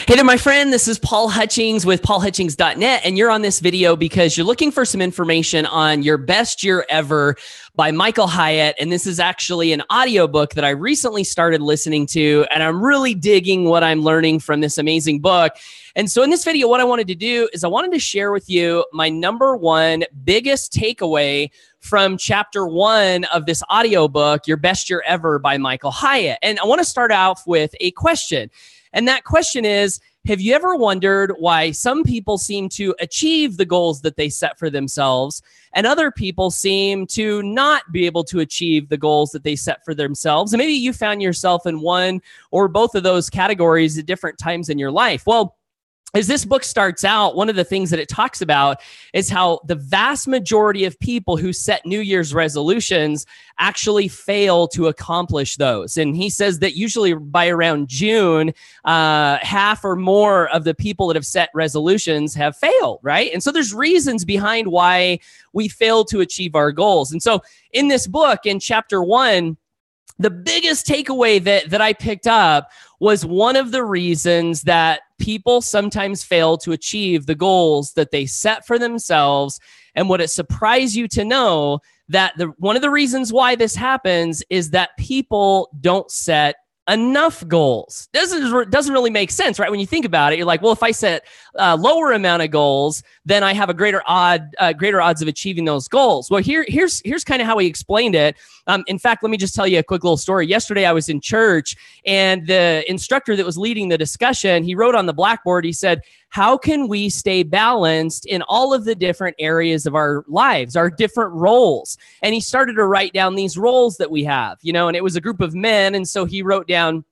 Hey there, my friend. This is Paul Hutchings with paulhutchings.net, and you're on this video because you're looking for some information on Your Best Year Ever by Michael Hyatt. And this is actually an audiobook that I recently started listening to, and I'm really digging what I'm learning from this amazing book. And so in this video, what I wanted to do is I wanted to share with you my number one biggest takeaway from chapter 1 of this audiobook, Your Best Year Ever by Michael Hyatt. And I want to start off with a question. And that question is, have you ever wondered why some people seem to achieve the goals that they set for themselves and other people seem to not be able to achieve the goals that they set for themselves? And maybe you found yourself in one or both of those categories at different times in your life. Well, as this book starts out, one of the things that it talks about is how the vast majority of people who set New Year's resolutions actually fail to accomplish those. And he says that usually by around June, half or more of the people that have set resolutions have failed, right? And so there's reasons behind why we fail to achieve our goals. And so in this book, in chapter 1, the biggest takeaway that I picked up was one of the reasons that people sometimes fail to achieve the goals that they set for themselves. And would it surprise you to know that one of the reasons why this happens is that people don't set enough goals. Doesn't really make sense, right? When you think about it, you're like, well, if I set a lower amount of goals, then I have a greater odds of achieving those goals. Well, here's kind of how he explained it. In fact, let me just tell you a quick little story. Yesterday, I was in church, and the instructor that was leading the discussion, he wrote on the blackboard, he said, how can we stay balanced in all of the different areas of our lives, our different roles? And he started to write down these roles that we have, and it was a group of men. And so he wrote down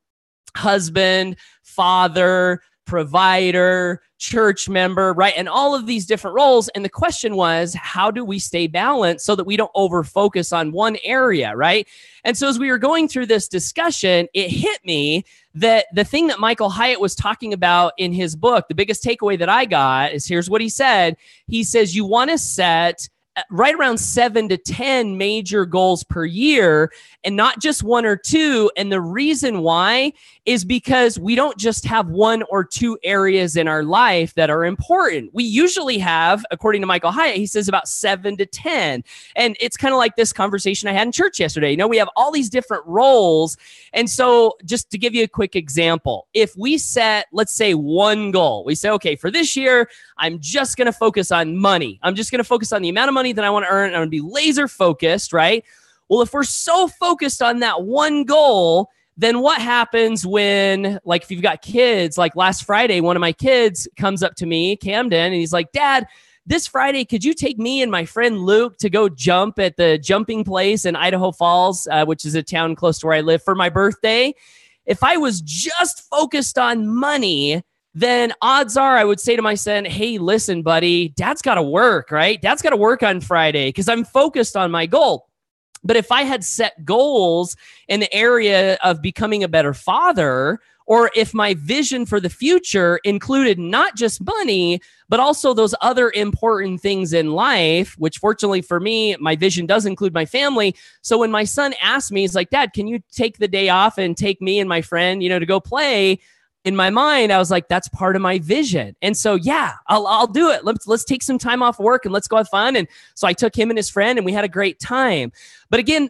husband, father, provider, church member, right? And all of these different roles. And the question was, how do we stay balanced so that we don't over focus on one area, right? And so as we were going through this discussion, it hit me that the thing that Michael Hyatt was talking about in his book, the biggest takeaway that I got is, here's what he said. He says, you want to set right around 7 to 10 major goals per year and not just one or two. And the reason why is because we don't just have one or two areas in our life that are important. We usually have, according to Michael Hyatt, he says about 7 to 10. And it's kind of like this conversation I had in church yesterday. We have all these different roles. And so just to give you a quick example, if we set, let's say, one goal, we say, okay, for this year, I'm just going to focus on money. I'm just going to focus on the amount of money that I want to earn. I'm going to be laser focused, right? Well, if we're so focused on that one goal, then what happens when, like, if you've got kids, like last Friday, one of my kids comes up to me, Camden, and he's like, Dad, this Friday, could you take me and my friend Luke to go jump at the jumping place in Idaho Falls, which is a town close to where I live, for my birthday? If I was just focused on money, then odds are I would say to my son, hey, listen, buddy, Dad's got to work, right? Dad's got to work on Friday because I'm focused on my goal. But if I had set goals in the area of becoming a better father, or if my vision for the future included not just money, but also those other important things in life, which fortunately for me, my vision does include my family. So when my son asked me, he's like, Dad, can you take the day off and take me and my friend, to go play? In my mind, I was like, that's part of my vision. And so, yeah, I'll do it. Let's take some time off work and let's go have fun. And so I took him and his friend and we had a great time. But again,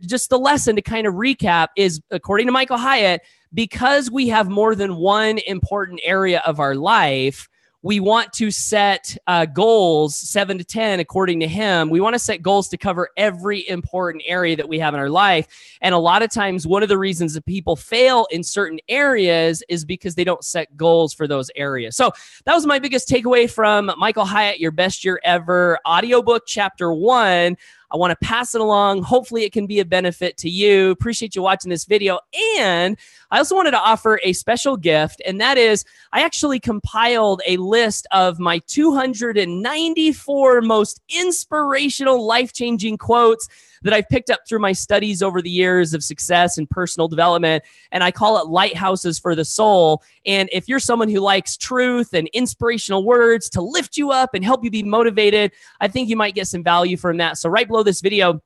just the lesson to kind of recap is, according to Michael Hyatt, because we have more than one important area of our life, we want to set goals, 7 to 10, according to him. We want to set goals to cover every important area that we have in our life. And a lot of times, one of the reasons that people fail in certain areas is because they don't set goals for those areas. So that was my biggest takeaway from Michael Hyatt, Your Best Year Ever, audiobook, chapter 1. I want to pass it along. Hopefully it can be a benefit to you. Appreciate you watching this video. And I also wanted to offer a special gift, and that is I actually compiled a list of my 294 most inspirational, life-changing quotes that I've picked up through my studies over the years of success and personal development. And I call it lighthouses for the soul. And if you're someone who likes truth and inspirational words to lift you up and help you be motivated, I think you might get some value from that. So right below this video,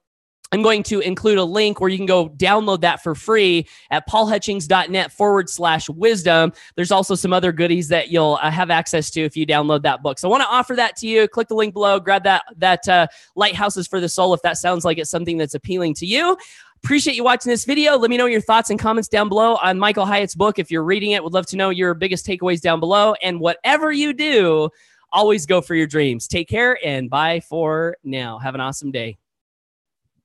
I'm going to include a link where you can go download that for free at paulhutchings.net/wisdom. There's also some other goodies that you'll have access to if you download that book. So I want to offer that to you. Click the link below, grab that Lighthouses for the Soul if that sounds like it's something that's appealing to you. Appreciate you watching this video. Let me know your thoughts and comments down below on Michael Hyatt's book. If you're reading it, would love to know your biggest takeaways down below. And whatever you do, always go for your dreams. Take care and bye for now. Have an awesome day.